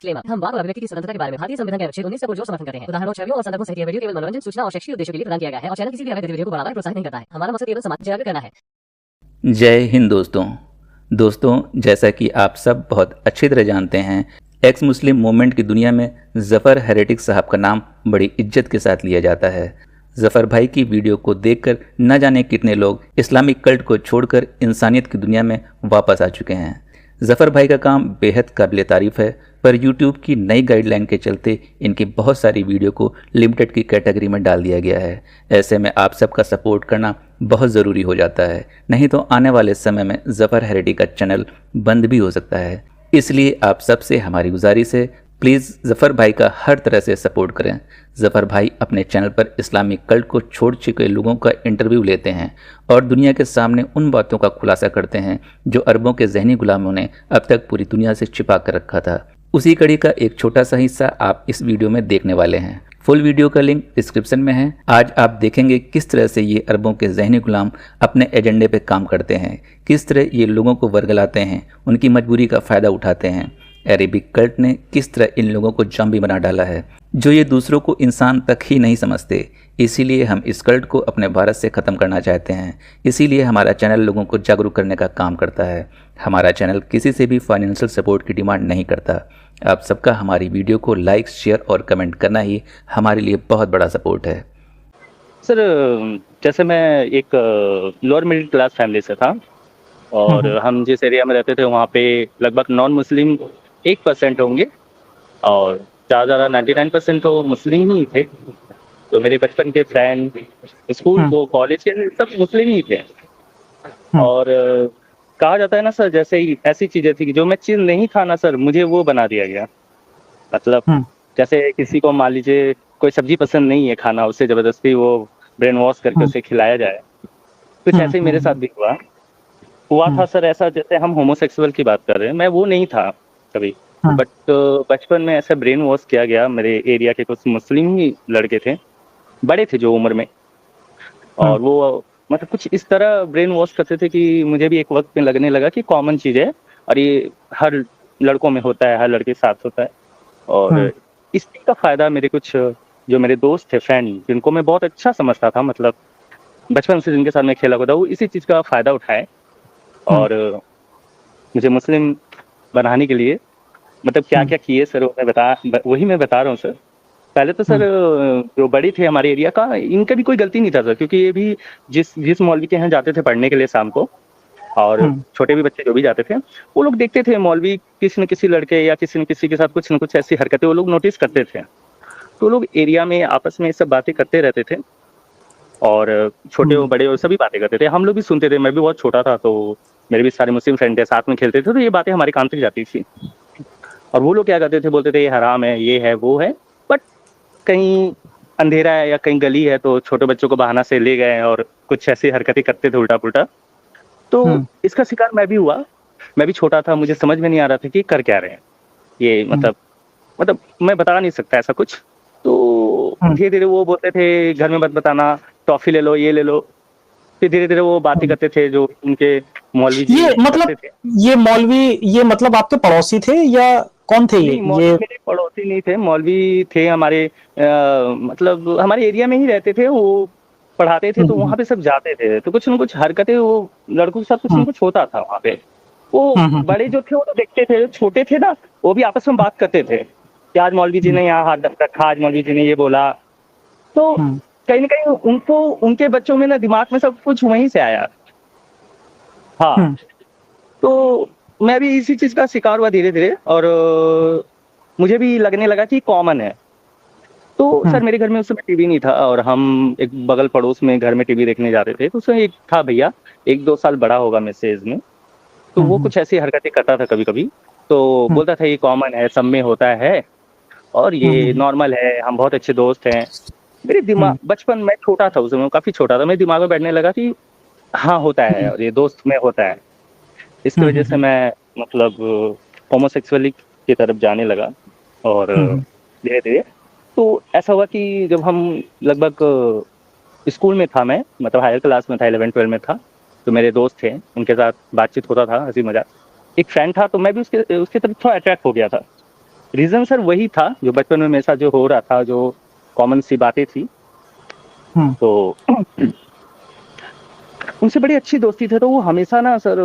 Disclaimer. हम वाक और अभिव्यक्ति की स्वतंत्रता के बारे में भारतीय संविधान के अनुच्छेद 19 का पुरजोर समर्थन करते हैं। उदाहरणों, छवियों और संदर्भों सहित यह वीडियो केवल मनोरंजन, सूचना और शैक्षिक उद्देश्यों के लिए प्रदान किया गया है और चैनल किसी भी अवैध गतिविधियों को बढ़ावा या प्रोत्साहित नहीं करता है। हमारा मकसद केवल समाज जागरूक करना है। जय हिंद दोस्तों, जैसा कि आप सब बहुत अच्छी तरह जानते हैं, एक्स मुस्लिम मूवमेंट की दुनिया में ज़फ़र हेरेटिक साहब का नाम बड़ी इज्जत के साथ लिया जाता है। ज़फ़र भाई की वीडियो को देखकर न जाने कितने लोग इस्लामिक कल्ट को छोड़कर इंसानियत की दुनिया में वापस आ चुके हैं। ज़फ़र भाई का काम बेहद काबिल तारीफ़ है, पर यूट्यूब की नई गाइडलाइन के चलते इनकी बहुत सारी वीडियो को लिमिटेड की कैटेगरी में डाल दिया गया है। ऐसे में आप सबका सपोर्ट करना बहुत ज़रूरी हो जाता है, नहीं तो आने वाले समय में ज़फ़र हेरेटिक का चैनल बंद भी हो सकता है। इसलिए आप सबसे हमारी गुजारिश है, प्लीज़ ज़फ़र भाई का हर तरह से सपोर्ट करें। ज़फ़र भाई अपने चैनल पर इस्लामिक कल्ट को छोड़ चुके लोगों का इंटरव्यू लेते हैं और दुनिया के सामने उन बातों का खुलासा करते हैं जो अरबों के जहनी गुलामों ने अब तक पूरी दुनिया से छिपा कर रखा था। उसी कड़ी का एक छोटा सा हिस्सा आप इस वीडियो में देखने वाले हैं। फुल वीडियो का लिंक डिस्क्रिप्शन में है। आज आप देखेंगे किस तरह से ये अरबों के जहनी गुलाम अपने एजेंडे पे काम करते हैं, किस तरह ये लोगों को वर्गलाते हैं, उनकी मजबूरी का फ़ायदा उठाते हैं। अरेबिक कल्ट ने किस तरह इन लोगों को जॉम्बी बना डाला है, जो ये दूसरों को इंसान तक ही नहीं समझते। इसीलिए हम इस कल्ट को अपने भारत से ख़त्म करना चाहते हैं। इसीलिए हमारा चैनल लोगों को जागरूक करने का काम करता है। हमारा चैनल किसी से भी फाइनेंशियल सपोर्ट की डिमांड नहीं करता। आप सबका हमारी वीडियो को लाइक, शेयर और कमेंट करना ही हमारे लिए बहुत बड़ा सपोर्ट है। सर, जैसे मैं एक लोअर मिडिल क्लास फैमिली से था और हम जिस एरिया में रहते थे वहाँ पे लगभग नॉन मुस्लिम 1% होंगे और ज़्यादा 99% तो मुस्लिम ही थे। तो मेरे बचपन के फ्रेंड, स्कूल को कॉलेज के सब मुस्लिम ही थे। और कहा जाता है ना सर, जैसे ही ऐसी चीज़ें थी कि जो मैं चीज़ नहीं था ना सर, मुझे वो बना दिया गया। मतलब जैसे किसी को मान लीजिए कोई सब्जी पसंद नहीं है खाना, उसे ज़बरदस्ती वो ब्रेन वॉश करके उसे खिलाया जाए। कुछ ऐसे ही मेरे साथ भी हुआ था सर। ऐसा जैसे हम होमोसेक्सुअल की बात कर रहे हैं, मैं वो नहीं था कभी, बट बचपन में ऐसा ब्रेन वॉश किया गया। मेरे एरिया के कुछ मुस्लिम ही लड़के थे, बड़े थे जो उम्र में, और वो मतलब कुछ इस तरह ब्रेन वॉश करते थे कि मुझे भी एक वक्त में लगने लगा कि कॉमन चीज़ है और ये हर लड़कों में होता है, हर लड़के के साथ होता है। और इस चीज़ का फ़ायदा मेरे कुछ जो मेरे दोस्त थे, फ्रेंड, जिनको मैं बहुत अच्छा समझता था, मतलब बचपन से जिनके साथ मैं खेला कूदा, वो इसी चीज़ का फ़ायदा उठाए और मुझे मुस्लिम बनाने के लिए मतलब क्या-क्या किए सर, वही मैं बता रहा हूँ सर। पहले तो सर जो बड़ी थे हमारे एरिया का, इनका भी कोई गलती नहीं था सर, क्योंकि ये भी जिस मौलवी के यहाँ जाते थे पढ़ने के लिए शाम को, और छोटे भी बच्चे जो भी जाते थे, वो लोग देखते थे मौलवी किसी न किसी लड़के या किसी न किसी के साथ कुछ न कुछ ऐसी हरकतें वो लोग नोटिस करते थे। तो लोग एरिया में आपस में ये सब बातें करते रहते थे और छोटे और बड़े और सभी बातें करते थे। हम लोग भी सुनते थे। मैं भी बहुत छोटा था, तो मेरे भी सारे मुस्लिम फ्रेंड थे, साथ में खेलते थे, तो ये बातें हमारे कान तक जाती थी। और वो लोग क्या करते थे, बोलते थे ये हराम है, ये है, वो है। बट कहीं अंधेरा है या कहीं गली है तो छोटे बच्चों को बहाना से ले गए और कुछ ऐसी हरकतें करते थे उल्टा-पुल्टा। तो इसका शिकार मैं भी हुआ। मैं भी छोटा था, मुझे समझ में नहीं आ रहा था कि कर क्या रहे हैं ये। मतलब मैं बता नहीं सकता ऐसा कुछ। तो धीरे-धीरे वो बोलते थे घर में मत बताना, टॉफ़ी ले लो, ये ले लो। फिर धीरे-धीरे वो बातें करते थे जो उनके मौलवी जी करते थे। ये मौलवी, ये मतलब आपके पड़ोसी थे या कौन थे ये? नहीं, मौलवी मेरे पड़ोसी नहीं थे, मौलवी थे हमारे मतलब हमारे एरिया में ही रहते थे। वो पढ़ाते थे तो वहाँ पे सब जाते थे, तो कुछ न कुछ हरकतें वो लड़कों के साथ कुछ न कुछ होता था वहाँ पे। वो बड़े जो थे वो तो देखते थे, छोटे थे ना, वो भी आपस में बात करते थे कि आज मौलवी जी ने यहाँ हाथ रखा, आज मौलवी जी ने ये बोला। तो कहीं न कहीं उनको, उनके बच्चों में ना दिमाग में सब कुछ वहीं से आया। हाँ, तो मैं भी इसी चीज़ का शिकार हुआ धीरे-धीरे और मुझे भी लगने लगा कि कॉमन है। तो सर मेरे घर में उस समय टीवी नहीं था और हम एक बगल पड़ोस में घर में टीवी देखने जाते थे, तो उसमें एक था भैया, 1-2 साल बड़ा होगा मुझसे एज में। तो वो कुछ ऐसी हरकतें करता था कभी-कभी, तो बोलता था ये कॉमन है, सब में होता है और ये नॉर्मल है, हम बहुत अच्छे दोस्त हैं। मेरे दिमाग, बचपन में छोटा था उस समय, काफ़ी छोटा था, मेरे दिमाग में बैठने लगा कि हाँ, होता है और ये दोस्त में होता है। इसकी वजह से मैं मतलब होमोसेक्सुअली की तरफ जाने लगा और धीरे-धीरे तो ऐसा हुआ कि जब हम लगभग स्कूल में था मैं, मतलब हायर क्लास में था, 11-12 में था, तो मेरे दोस्त थे, उनके साथ बातचीत होता था, हँसी-मज़ाक। एक फ्रेंड था तो मैं भी उसके तरफ थोड़ा अट्रैक्ट हो गया था रीज़न सर वही था जो बचपन में मेरे साथ जो हो रहा था, जो कॉमन सी बातें थी। तो उनसे बड़ी अच्छी दोस्ती थी, तो वो हमेशा ना सर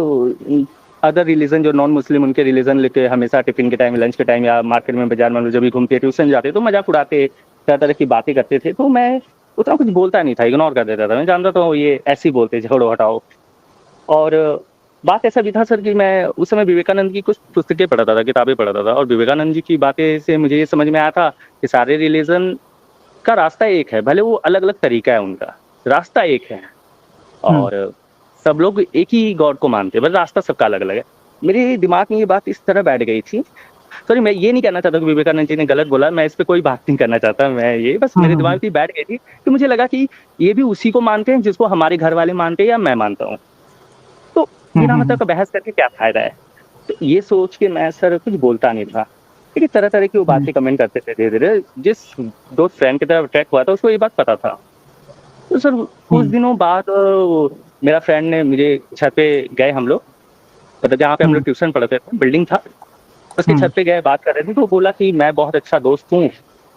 अदर रिलीजन जो नॉन मुस्लिम उनके रिलीजन लेके हमेशा टिफिन के टाइम, लंच के टाइम या मार्केट में, बाजार में जब भी घूमते, ट्यूशन जाते तो मजाक उड़ाते, तरह तरह की बातें करते थे। तो मैं उतना कुछ बोलता नहीं था, इग्नोर कर देता था। मैं जानता था ये ऐसे ही बोलते, छोड़ो हटाओ। और बात ऐसा भी था सर कि मैं उस समय विवेकानंद की कुछ पुस्तकें पढ़ता था, किताबें पढ़ता था, और विवेकानंद जी की बातें से मुझे ये समझ में आया था कि सारे रिलीजन का रास्ता एक है, भले वो अलग अलग तरीका है, उनका रास्ता एक है और सब लोग एक ही गॉड को मानते हैं, बस रास्ता सबका अलग अलग है। मेरे दिमाग में ये बात इस तरह बैठ गई थी। सॉरी, मैं ये नहीं कहना चाहता कि विवेकानंद जी ने गलत बोला, मैं इस पे कोई बात नहीं करना चाहता। मैं ये बस मेरे दिमाग में बैठ गई थी कि मुझे लगा कि ये भी उसी को मानते हैं जिसको हमारे घर वाले मानते हैं या मैं मानता हूँ, तो बिना मतलब का बहस करके क्या फायदा है। तो ये सोच के मैं सर कुछ बोलता नहीं था, लेकिन तरह तरह की वो बातें कमेंट करते थे। धीरे धीरे जिस दोस्त फ्रेंड की तरफ अटैक हुआ था उसको ये बात पता था। तो सर कुछ दिनों बाद मेरा फ्रेंड ने मुझे, छत पे गए हम लोग, मतलब जहाँ पे हम लोग ट्यूशन पढ़ते थे, बिल्डिंग था, उसकी छत पे गए, बात कर रहे थे। तो वो बोला कि मैं बहुत अच्छा दोस्त हूँ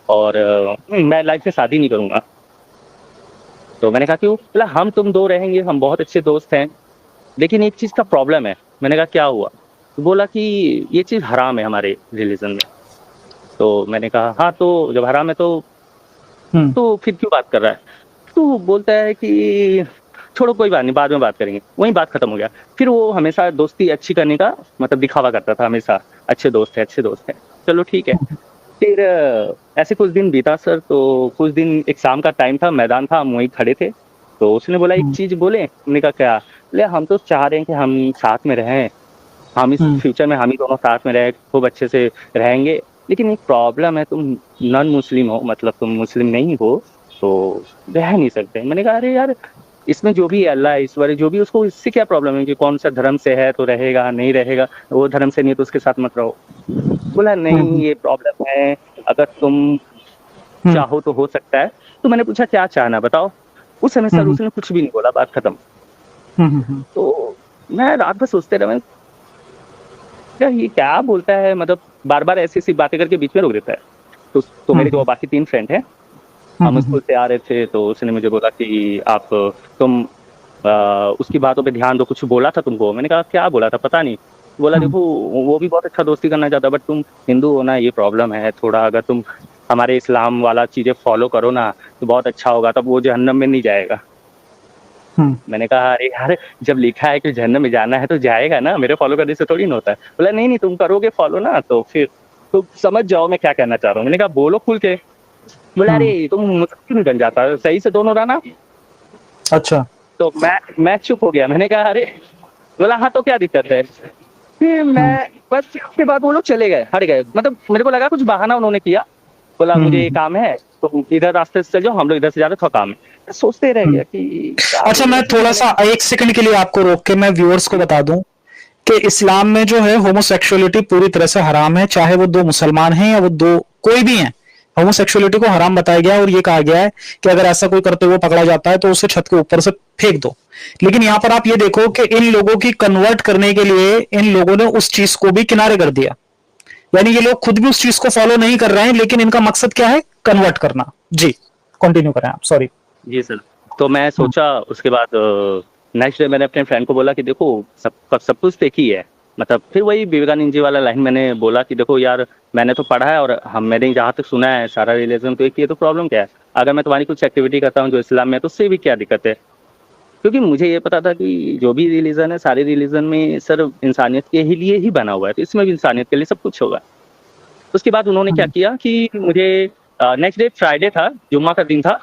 और मैं लाइफ में शादी नहीं करूंगा। तो मैंने कहा क्यों? बोला हम तुम दो रहेंगे, हम बहुत अच्छे दोस्त हैं, लेकिन एक चीज का प्रॉब्लम है। मैंने कहा क्या हुआ? तो बोला कि ये चीज हराम है हमारे रिलीजन में। तो मैंने कहा हाँ, तो जब हराम है तो फिर क्यों बात कर रहा है? तो वो बोलता है कि छोड़ो कोई बात नहीं, बाद में बात करेंगे। वहीं बात खत्म हो गया। फिर वो हमेशा दोस्ती अच्छी करने का मतलब दिखावा करता था, हमेशा अच्छे दोस्त है, अच्छे दोस्त है, चलो ठीक है। फिर ऐसे कुछ दिन बीता सर, तो कुछ दिन एक शाम का टाइम था, मैदान था, हम वहीं खड़े थे। तो उसने बोला एक चीज बोले। हमने कहा क्या? बोले हम तो चाह रहे हैं कि हम साथ में रहें, हम इस फ्यूचर में हम ही दोनों साथ में रहे, खूब अच्छे से रहेंगे, लेकिन एक प्रॉब्लम है, तुम नॉन मुस्लिम हो, मतलब तुम मुस्लिम नहीं हो, तो रह नहीं सकते। मैंने कहा अरे यार, इसमें जो भी है अल्लाह ईश्वर है, जो भी, उसको इससे क्या प्रॉब्लम है कि कौन सा धर्म से है तो रहेगा, नहीं रहेगा, वो धर्म से नहीं है तो उसके साथ मत रहो। बोला नहीं, ये प्रॉब्लम है, अगर तुम चाहो तो हो सकता है। तो मैंने पूछा क्या चाहना बताओ? उस समय सर उसने कुछ भी नहीं बोला, बात खत्म। तो मैं रात भर सोचते रहा, क्या ये क्या बोलता है, मतलब बार बार ऐसी ऐसी बातें करके बीच में रोक देता है। तो मेरे जो बाकी 3 फ्रेंड हैं, हम स्कूल से आ रहे थे, तो उसने मुझे बोला कि तुम उसकी बातों पे ध्यान दो, कुछ बोला था तुमको। मैंने कहा क्या बोला था? पता नहीं। बोला देखो, वो भी बहुत अच्छा दोस्ती करना चाहता, बट तुम हिंदू हो ना, ये प्रॉब्लम है थोड़ा, अगर तुम हमारे इस्लाम वाला चीजें फॉलो करो ना तो बहुत अच्छा होगा, तब वो जहन्नम में नहीं जाएगा। मैंने कहा अरे यार, जब लिखा है कि जहन्नम में जाना है तो जाएगा ना, मेरे फॉलो करने से थोड़ी ना होता है। बोला नहीं नहीं, तुम करोगे फॉलो ना तो फिर तो समझ जाओ मैं क्या कहना चाह रहा हूँ। मैंने कहा बोलो खुल के। बोला अरे तुम मुझसे क्यों नहीं बन जाता, सही से दोनों रहना। अच्छा। तो मैं चुप हो गया। मैंने कहा अरे, बोला हाँ तो क्या दिक्कत है? फिर मैं बस उसके बाद वो लोग चले गए, हट गए। मतलब मेरे को लगा कुछ बहाना उन्होंने किया। बोला मुझे ये काम है तो इधर रास्ते से चल जाओ, हम लोग इधर से जा रहे, थोड़ा काम है। सोचते रह गया कि अच्छा, मैं थोड़ा सा 1 सेकंड के लिए आपको रोक के मैं व्यूअर्स को बता दूं कि इस्लाम में जो है होमोसेक्सुअलिटी पूरी तरह से हराम है, चाहे वो 2 मुसलमान हैं या वो 2 कोई भी हैं। होमोसेक्सुअलिटी को हराम बताया गया है और ये कहा गया है कि अगर ऐसा कोई करते हुए पकड़ा जाता है तो उसे छत के ऊपर से फेंक दो। लेकिन यहां पर आप ये देखो कि इन लोगों की कन्वर्ट करने के लिए इन लोगों ने उस चीज को भी किनारे कर दिया, यानी ये लोग खुद भी उस चीज को फॉलो नहीं कर रहे हैं, लेकिन इनका मकसद क्या है? कन्वर्ट करना। जी कंटिन्यू करें आप, सॉरी। जी सर। तो मैं सोचा उसके बाद नेक्स्ट डे मैंने अपने फ्रेंड को बोला कि देखो सब कुछ एक ही है, मतलब फिर वही विवेकानंद जी वाला लाइन मैंने बोला कि देखो यार, मैंने तो पढ़ा है और मैंने जहाँ तक सुना है सारा रिलीजन तो एक ही है, तो प्रॉब्लम क्या है? अगर मैं तुम्हारी कुछ एक्टिविटी करता हूँ जो इस्लाम में है तो उससे भी क्या दिक्कत है? क्योंकि मुझे ये पता था कि जो भी रिलीजन है, सारे रिलीजन में सर इंसानियत के ही लिए ही बना हुआ है, तो इसमें भी इंसानियत के लिए सब कुछ होगा। उसके बाद उन्होंने क्या किया कि मुझे नेक्स्ट डे फ्राइडे था, जुम्मा का दिन था।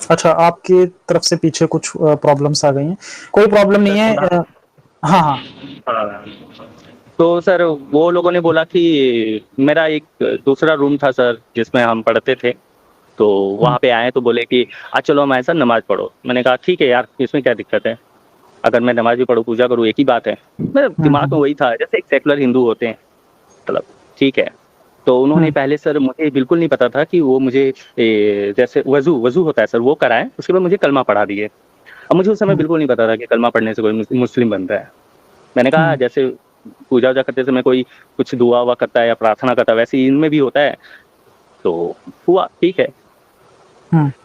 अच्छा, आपकी तरफ से पीछे कुछ प्रॉब्लम्स आ गई हैं, कोई प्रॉब्लम नहीं है। हाँ हाँ। तो सर वो लोगों ने बोला कि मेरा एक दूसरा रूम था सर जिसमें हम पढ़ते थे, तो वहाँ पे आए तो बोले कि आज चलो हमारे साथ नमाज पढ़ो। मैंने कहा ठीक है यार, इसमें क्या दिक्कत है, अगर मैं नमाज भी पढ़ूँ पूजा करूँ एक ही बात है। मेरे दिमाग में वही था, जैसे एक सेकुलर हिंदू होते हैं, मतलब ठीक है। तो उन्होंने पहले सर, मुझे बिल्कुल नहीं पता था कि वो मुझे जैसे वजू होता है सर, वो कराएं, उसके बाद मुझे कलमा पढ़ा दिए। अब मुझे उस समय बिल्कुल नहीं पता था कि कलमा पढ़ने से कोई मुस्लिम बनता है। मैंने कहा जैसे पूजा वूजा करते समय कोई कुछ दुआ हुआ करता है या प्रार्थना करता है, वैसे ही इनमें भी होता है। तो हुआ, ठीक है।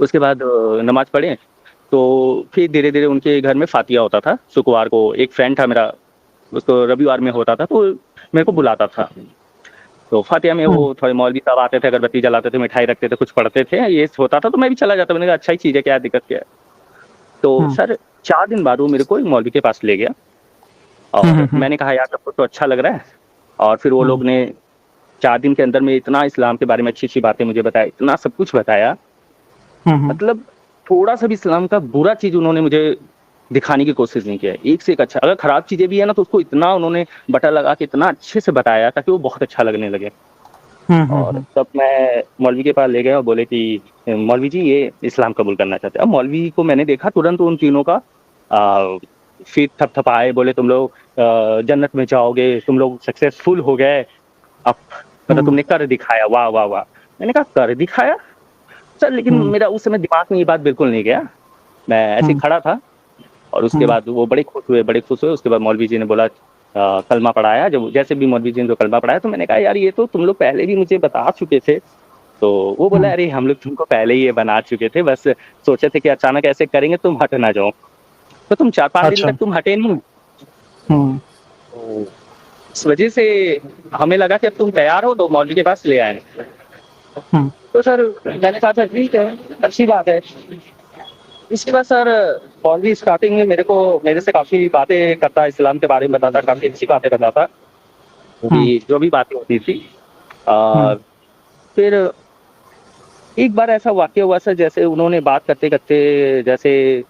उसके बाद नमाज पढ़े, तो फिर धीरे धीरे उनके घर में फातिया होता था शुक्रवार को। एक फ्रेंड था मेरा, उसको रविवार में होता था, तो मेरे को बुलाता था। तो फातिया में वो थोड़े मौलवी साहब आते थे, अगरबत्ती जलाते थे, मिठाई रखते थे, कुछ पढ़ते थे, ये होता था, तो मैं भी चला जाता। मैंने कहा अच्छा ही चीज़ है, क्या दिक्कत क्या है। तो सर 4 दिन बाद वो मेरे को एक मौलवी के पास ले गया और मैंने कहा यार सबको तो अच्छा लग रहा है। और फिर वो लोग ने 4 दिन के अंदर में इतना इस्लाम के बारे में अच्छी-अच्छी बातें मुझे बताई, इतना सब कुछ बताया, मतलब थोड़ा सा भी इस्लाम का बुरा चीज़ उन्होंने मुझे दिखाने की कोशिश नहीं किया है। एक से एक अच्छा, अगर खराब चीज़ें भी है ना, तो उसको इतना उन्होंने बटर लगा के इतना अच्छे से बताया ताकि वो बहुत अच्छा लगने लगे। और तब मैं मौलवी के पास ले गया और बोले कि मौलवी जी ये इस्लाम कबूल करना चाहते हैं। अब मौलवी को मैंने देखा तुरंत उन तीनों का फिर थपथपाए, बोले तुम लोग जन्नत में जाओगे, तुम लोग सक्सेसफुल हो गए, अब मतलब तुमने कर दिखाया, वाह वाह वाह। मैंने कहा कर दिखाया सर, लेकिन मेरा उस समय दिमाग में ये बात बिल्कुल नहीं गया। मैं ऐसे ही खड़ा था और उसके बाद वो बड़े खुश हुए। उसके बाद मौलवी जी ने बोला कलमा पढ़ाया। जब जैसे भी मौलवी जी ने जो कलमा पढ़ाया, तो मैंने कहा यार ये तो तुम लोग पहले भी मुझे बता चुके थे। तो वो बोला अरे हम लोग तुमको पहले ही ये बना चुके थे, बस सोचे थे कि अचानक ऐसे करेंगे तुम हट ना जाओ। तो तुम 4-5 दिन तक तुम हटे नहीं। तो इस वजह से हमें लगा कि अब तुम तैयार हो तो मौलवी के पास ले आए। तो सर मैंने कहा था ठीक है, अच्छी बात है। इसके बाद सर मौलवी स्टार्टिंग में मेरे से काफ़ी बातें करता, इस्लाम के बारे में बताता, काफ़ी अच्छी बातें बताता, कि जो भी बातें होती थी। फिर एक बार ऐसा वाक़या हुआ सर, जैसे उन्होंने बात करते-करते जैसे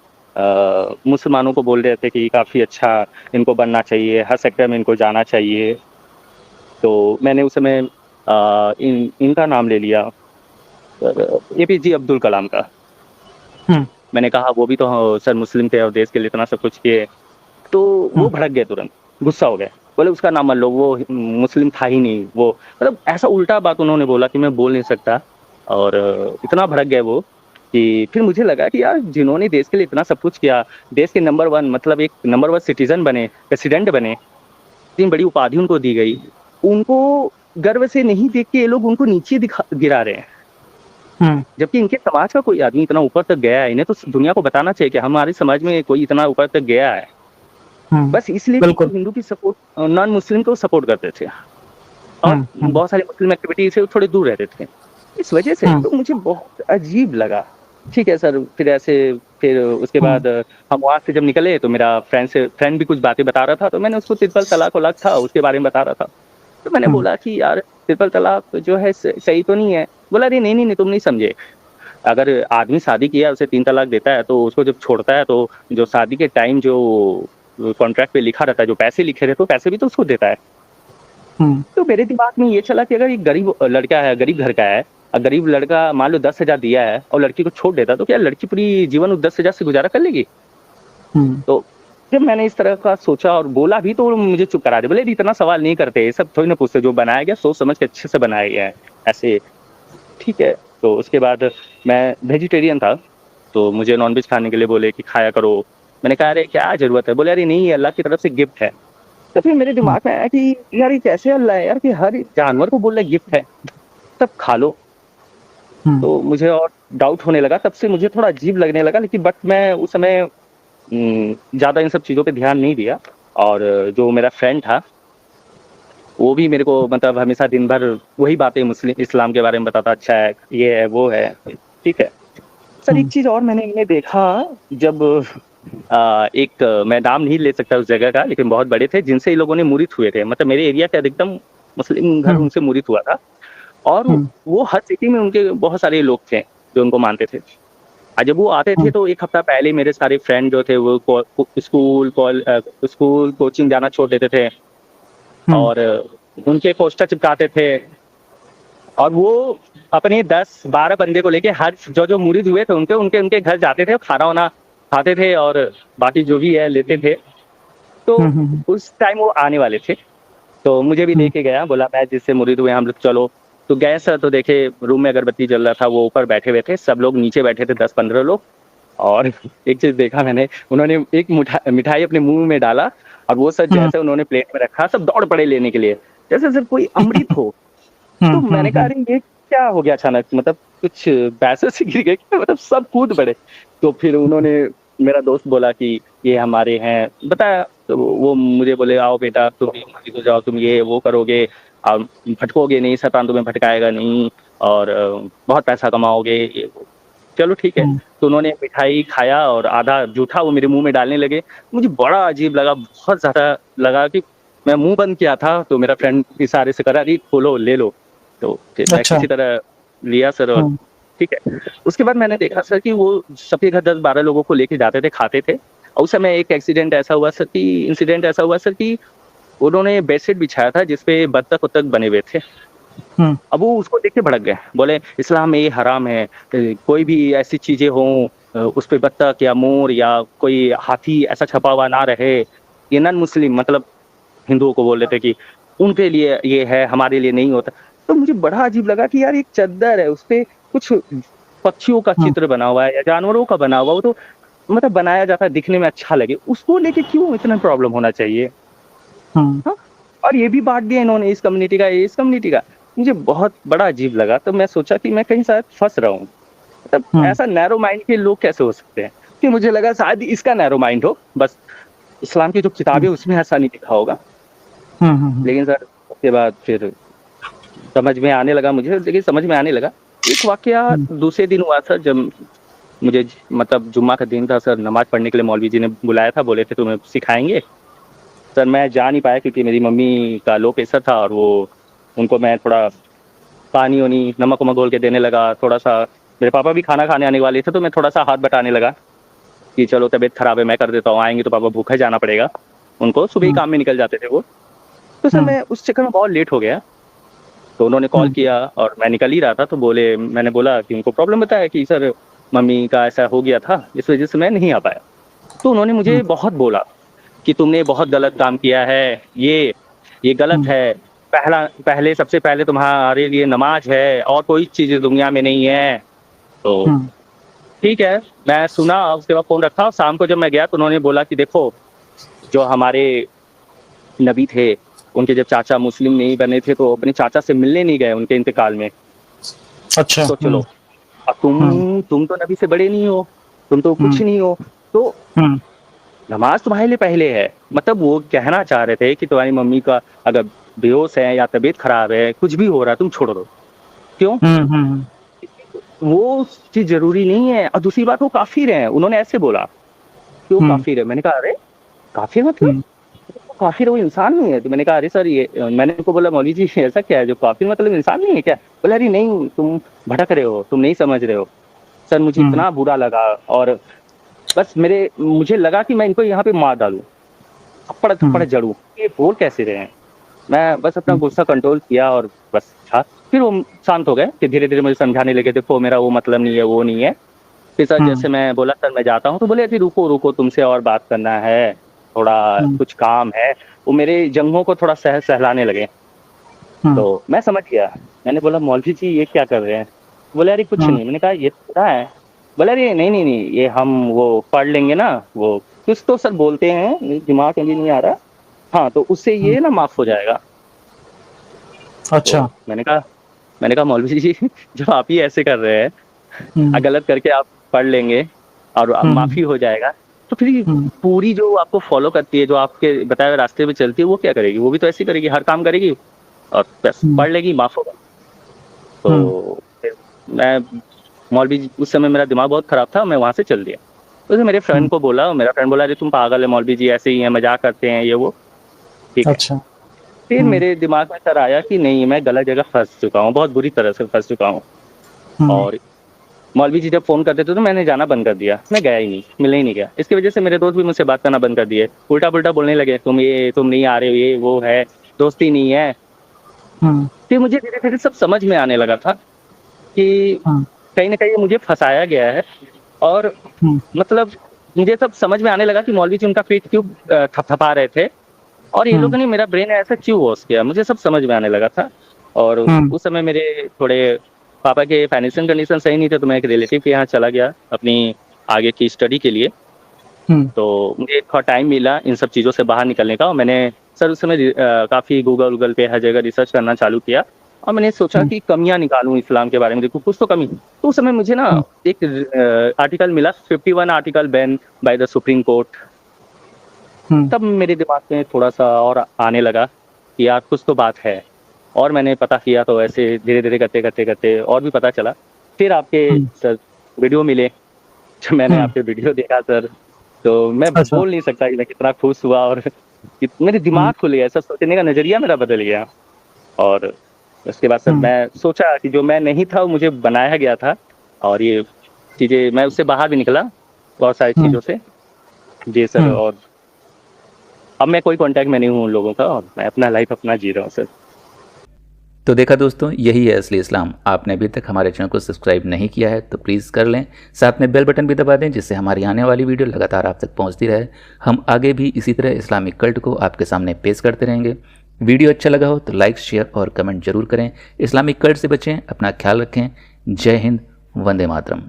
मुसलमानों को बोल रहे थे कि काफ़ी अच्छा इनको बनना चाहिए, हर सेक्टर में इनको जाना चाहिए। तो मैंने उस समय इनका नाम ले लिया, एपीजे अब्दुल कलाम का। मैंने कहा वो भी तो सर मुस्लिम थे और देश के लिए इतना सब कुछ किए। तो वो भड़क गए, तुरंत गुस्सा हो गए, बोले उसका नाम मत लो, वो मुस्लिम था ही नहीं। वो मतलब ऐसा उल्टा बात उन्होंने बोला कि मैं बोल नहीं सकता। और इतना भड़क गए वो कि फिर मुझे लगा कि यार जिन्होंने देश के लिए इतना सब कुछ किया, देश के नंबर 1 मतलब एक नंबर 1 सिटीजन बने, प्रेसिडेंट बने, इतनी बड़ी उपाधि उनको दी गई, उनको गर्व से नहीं देख के ये लोग उनको नीचे गिरा रहे हैं। जबकि इनके समाज का कोई आदमी इतना ऊपर तक गया है, इन्हें तो दुनिया को बताना चाहिए कि हमारे समाज में कोई इतना ऊपर तक गया है। बस इसलिए हिंदू की सपोर्ट, नॉन मुस्लिम को सपोर्ट करते थे और बहुत सारी मुस्लिम एक्टिविटी से थोड़े दूर रहते थे। इस वजह से तो मुझे बहुत अजीब लगा। ठीक है सर, फिर उसके बाद हम वहाँ से जब निकले तो मेरा फ्रेंड भी कुछ बातें बता रहा था, तो मैंने उसको ट्रिपल तलाक वलाक था उसके बारे में बता रहा था। तो मैंने बोला कि यार ट्रिपल तलाक जो है सही तो नहीं है। बोला अरे नहीं तुम नहीं समझे, अगर आदमी शादी किया उसे 3 तलाक देता है, तो उसको जब छोड़ता है तो जो शादी के टाइम जो कॉन्ट्रैक्ट पे लिखा रहता है, जो पैसे लिखे रहते हैं, पैसे भी तो उसको देता है। तो मेरे दिमाग में ये चला कि अगर एक गरीब लड़का है, गरीब घर का है, गरीब लड़का मान लो 10,000 दिया है और लड़की को छोड़ देता, तो क्या लड़की पूरी जीवन उस 10,000 से गुजारा कर लेगी? तो जब मैंने इस तरह का सोचा और बोला भी, तो मुझे चुप करा दिया। बोले इतना सवाल नहीं करते, ये सब थोड़ी ना पूछते, जो बनाया गया सोच समझ के अच्छे से बनाया गया है ऐसे। ठीक है, तो उसके बाद मैं वेजिटेरियन था, तो मुझे नॉनवेज खाने के लिए बोले कि खाया करो। मैंने कहा अरे क्या ज़रूरत है? बोले अरे नहीं, ये अल्लाह की तरफ से गिफ्ट है। तो फिर मेरे दिमाग में आया कि यार ये कैसे अल्लाह है यार, कि हर जानवर को बोल रहा है गिफ्ट है, तब खा लो। तो मुझे और डाउट होने लगा, तब से मुझे थोड़ा अजीब लगने लगा। लेकिन बट मैं उस समय ज़्यादा इन सब चीज़ों पे ध्यान नहीं दिया। और जो मेरा फ्रेंड था वो भी मेरे को मतलब हमेशा दिन भर वही बातें मुस्लिम इस्लाम के बारे में बताता, अच्छा है, ये है, वो है। ठीक है सर, एक चीज़ और मैंने इनमें देखा, जब एक मैं नाम नहीं ले सकता उस जगह का, लेकिन बहुत बड़े थे जिनसे ये लोगों ने मुरिद हुए थे। मतलब मेरे एरिया के अधिकतम मुस्लिम घर उनसे मुरिद हुआ था। और वो हर सिटी में उनके बहुत सारे लोग थे जो उनको मानते थे। और जब वो आते थे तो 1 हफ्ता पहले मेरे सारे फ्रेंड जो थे वो स्कूल कोचिंग जाना छोड़ देते थे और उनके पोस्टर चिपकाते थे। और वो अपने 10-12 बंदे को लेके हर जो मुरीद हुए थे उनके घर जाते थे, खाना वाना खाते थे और बाकी जो भी है लेते थे। तो उस टाइम वो आने वाले थे, तो मुझे भी लेके गया, बोला मैं जिससे मुरीद हुए हम लोग चलो। तो गए सर, तो देखे रूम में अगरबत्ती जल रहा था, वो ऊपर बैठे हुए थे, सब लोग नीचे बैठे थे 10-15 लोग। और एक चीज़ देखा मैंने, उन्होंने एक मिठाई अपने मुँह में डाला और वो सर हुँ, जैसे उन्होंने प्लेट में रखा, सब दौड़ पड़े लेने के लिए, जैसे सिर्फ़ कोई अमृत हो। हुँ, तो हुँ, मैंने कहा हुँ, अरे ये क्या हो गया अचानक? मतलब कुछ पैसे से गिर गए क्या? मतलब सब कूद पड़े। तो फिर उन्होंने, मेरा दोस्त बोला कि ये हमारे हैं, बताया। तो वो मुझे बोले आओ बेटा तुम भी मस्जिद में जाओ, तुम ये वो करोगे, भटकोगे नहीं, शैतान तुम्हें भटकाएगा नहीं और बहुत पैसा कमाओगे ये वो। चलो ठीक है। हुँ, तो उन्होंने मिठाई खाया और आधा जूठा वो मेरे मुँह में डालने लगे। मुझे बड़ा अजीब लगा, बहुत ज़्यादा लगा कि मैं मुँह बंद किया था तो मेरा फ्रेंड इशारे से करा, "अरे खोलो, ले लो।" तो फिर मैं अच्छा, किसी तरह लिया सर और हुँ, ठीक है। उसके बाद मैंने देखा सर कि वो सबके घर 10-12 लोगों को लेके जाते थे, खाते थे और उस समय एक इंसिडेंट ऐसा हुआ सर कि उन्होंने बेडशीट बिछाया था जिसपे बत्तख-वत्तख बने हुए थे। हुँ, अब वो उसको देख के भड़क गए, बोले इस्लाम में ये हराम है, कोई भी ऐसी चीज़ें हों उस पे बत्तख या मोर या कोई हाथी ऐसा छपा हुआ ना रहे। ये नॉन मुस्लिम मतलब हिंदुओं को बोल रहे थे कि उनके लिए ये है, हमारे लिए नहीं होता। तो मुझे बड़ा अजीब लगा कि यार एक चद्दर है, उसपे कुछ पक्षियों का हुँ, चित्र बना हुआ है या जानवरों का बना हुआ है, वो तो मतलब बनाया जाता है दिखने में अच्छा लगे, उसको लेके क्यों इतना प्रॉब्लम होना चाहिए? हुँ, हाँ? और ये भी बाँट दिया इन्होंने इस कम्युनिटी का, ये इस कम्युनिटी का। मुझे बहुत बड़ा अजीब लगा, तो मैं सोचा कि मैं कहीं शायद फँस रहा हूँ। मतलब हुँ, ऐसा नैरो माइंड के लोग कैसे हो सकते हैं? फिर मुझे लगा शायद इसका नैरो माइंड हो, बस इस्लाम की जो हुँ, किताबें उसमें ऐसा नहीं लिखा होगा। हुँ, हुँ, हुँ, लेकिन सर उसके बाद फिर समझ में आने लगा मुझे, देखिए समझ में आने लगा। एक वाक़या हुँ, दूसरे दिन हुआ सर जब मुझे मतलब जुम्मा का दिन था सर, नमाज़ पढ़ने के लिए मौलवी जी ने बुलाया था, बोले थे तुम्हें सिखाएँगे। सर मैं जा नहीं पाया क्योंकि मेरी मम्मी का लो प्रेशर था और वो उनको मैं थोड़ा पानी-वानी, नमक-वमक घोल के देने लगा, थोड़ा-सा मेरे पापा भी खाना खाने आने वाले थे तो मैं थोड़ा-सा हाथ बटाने लगा कि चलो तबीयत ख़राब है, मैं कर देता हूँ, आएँगे तो पापा भूखा जाना पड़ेगा। उनको सुबह ही हुँ, काम में निकल जाते थे वो। तो सर हुँ, मैं उस चक्कर में बहुत लेट हो गया। तो उन्होंने कॉल हुँ, किया और मैं निकल ही रहा था तो बोले, मैंने बोला कि उनको प्रॉब्लम बताया कि सर मम्मी का ऐसा हो गया था, इस वज़ह से मैं नहीं आ पाया। तो उन्होंने हुँ, मुझे बहुत बोला कि तुमने बहुत गलत काम किया है, ये गलत हुँ, है। पहले सबसे पहले तुम्हारे लिए नमाज़ है और कोई चीज़ दुनिया में नहीं है। तो हुँ, ठीक है, मैं सुना उसके बाद फ़ोन रखा और शाम को जब मैं गया तो उन्होंने बोला कि देखो, जो हमारे नबी थे, उनके जब चाचा मुस्लिम नहीं बने थे तो अपने चाचा से मिलने नहीं गए उनके इंतकाल में। अच्छा, सोच हुँ, लो, अब हुँ, तुम तो नबी से बड़े नहीं हो, तुम तो कुछ हुँ, नहीं हो, तो हुँ, नमाज़ तुम्हारे लिए पहले है। मतलब वो कहना चाह रहे थे कि तुम्हारी मम्मी का अगर बेहोश है या तबीयत खराब है, कुछ भी हो रहा है, तुम छोड़ दो। क्यों? हुँ, हुँ, वो चीज़ ज़रूरी नहीं है और दूसरी बात वो काफ़िर हैं, उन्होंने ऐसे बोला कि वो हुँ, काफ़िर है। मैंने कहा अरे! काफ़िर मतलब? हुँ, काफ़िर वो इंसान नहीं है? तो मैंने कहा अरे सर ये मैंने उनको बोला मौलवी जी ऐसा क्या है जो काफ़िर मतलब इंसान नहीं है क्या? बोले अरे नहीं, तुम भटक रहे हो, तुम नहीं समझ रहे हो। सर मुझे हुँ, इतना बुरा लगा और बस मुझे लगा कि मैं इनको यहाँ पे मार डालूँ, थप्पड़-थप्पड़ हुँ, जड़ूँ। ये बोल कैसे रहे हैं? मैं बस अपना हुँ, गुस्सा कंट्रोल किया और बस था। फिर वो शांत हो गए, फिर धीरे-धीरे मुझे समझाने लगे, देखो मेरा वो मतलब नहीं है, वो नहीं है। फिर सर हुँ, जैसे मैं बोला सर मैं जाता हूँ, तो बोले अरे रुको, रुको तुमसे और बात करना है, थोड़ा हुँ, कुछ काम है। वो मेरे जंघों को थोड़ा सहलाने लगे, हुँ, तो मैं समझ गया। मैंने बोला मौलवी जी ये क्या कर रहे हैं? बोले अरे कुछ हुँ, नहीं। मैंने कहा ये तो क्या है? बोले अरे नहीं, नहीं, नहीं ये हम वो पढ़ लेंगे ना, वो कुछ तो सर बोलते हैं, मेरे दिमाग में अभी नहीं आ रहा। हाँ, तो उससे हुँ, ये ना माफ़ हो जाएगा। अच्छा, तो मैंने कहा मौलवी जी जब आप ही ऐसे कर रहे हैं, हुँ, गलत करके आप पढ़ लेंगे और हुँ, हुँ, माफ़ी हो जाएगा, तो फिर हुँ, पूरी जो आपको फ़ॉलो करती है, जो आपके बताए हुए रास्ते पे चलती है, वो क्या करेगी? वो भी तो ऐसे ही करेगी, हर काम करेगी और बस हुँ, पढ़ लेगी, माफ़ होगा। हुँ, तो फिर मैं मौलवी जी उस समय मेरा दिमाग बहुत ख़राब था, मैं वहाँ से चल दिया। तो मेरे हुँ, फ्रेंड को बोला, मेरा फ्रेंड बोला, "अरे तुम पागल है, मौलवी जी ऐसे ही हैं, मज़ाक करते हैं, ये वो।" ठीक है। अच्छा, फिर हुँ, मेरे दिमाग में सर आया कि नहीं, मैं गलत जगह फँस चुका हूँ, बहुत बुरी तरह से फँस चुका हूँ हुँ, और मौलवी जी जब फ़ोन करते थे तो मैंने जाना बंद कर दिया। मैं गया ही नहीं, मिलने ही नहीं गया। इसकी वज़ह से मेरे दोस्त भी मुझसे बात करना बंद कर दिए। उल्टा-पुल्टा बोलने लगे, तुम नहीं आ रहे हो, ये वो है, दोस्ती नहीं है। हुँ, फिर मुझे धीरे-धीरे सब समझ में आने लगा था कि हुँ, कहीं न कहीं मुझे फँसाया गया है और हुँ, मतलब मुझे सब समझ में आने लगा कि मौलवी जी उनका पेट क्यों थपथपा रहे थे और ये हुँ, लोगों ने मेरा ब्रेन ऐसा क्यों वॉश किया, मुझे सब समझ में आने लगा था। और हुँ, उस समय मेरे थोड़े पापा के फाइनेंशियल कंडीशन सही नहीं थे, तो मैं एक रिलेटिव के यहाँ चला गया अपनी आगे की स्टडी के लिए। तो मुझे थोड़ा टाइम मिला इन सब चीज़ों से बाहर निकलने का, और मैंने सर उस समय काफ़ी गूगल पे हर जगह रिसर्च करना चालू किया, और मैंने सोचा कि कमियां निकालूं इस्लाम के बारे में, देखो कुछ तो कमी। तो उस समय मुझे ना एक आर्टिकल मिला, 51 article ban by the supreme court. तब मेरे दिमाग में थोड़ा सा और आने लगा कि यार कुछ तो बात है, और मैंने पता किया तो ऐसे धीरे धीरे करते और भी पता चला। फिर आपके सर वीडियो मिले, जब मैंने आपके वीडियो देखा सर, तो मैं बोल नहीं सकता कि मैं कितना खुश हुआ, और मेरे दिमाग खुल गया, ऐसा सोचने का नजरिया मेरा बदल गया। और उसके बाद सर मैं सोचा कि जो मैं नहीं था वो मुझे बनाया गया था, और ये चीजें मैं उससे बाहर भी निकला बहुत सारी चीजों से। जी सर, और अब मैं कोई कांटेक्ट में नहीं हूँ उन लोगों का, और मैं अपना लाइफ अपना जी रहा हूँ सर। तो देखा दोस्तों, यही है असली इस्लाम। आपने अभी तक हमारे चैनल को सब्सक्राइब नहीं किया है तो प्लीज़ कर लें, साथ में बेल बटन भी दबा दें, जिससे हमारी आने वाली वीडियो लगातार आप तक पहुंचती रहे। हम आगे भी इसी तरह इस्लामिक कल्ट को आपके सामने पेश करते रहेंगे। वीडियो अच्छा लगा हो तो लाइक, शेयर और कमेंट जरूर करें। इस्लामिक कल्ट से बचें, अपना ख्याल रखें। जय हिंद, वंदे मातरम।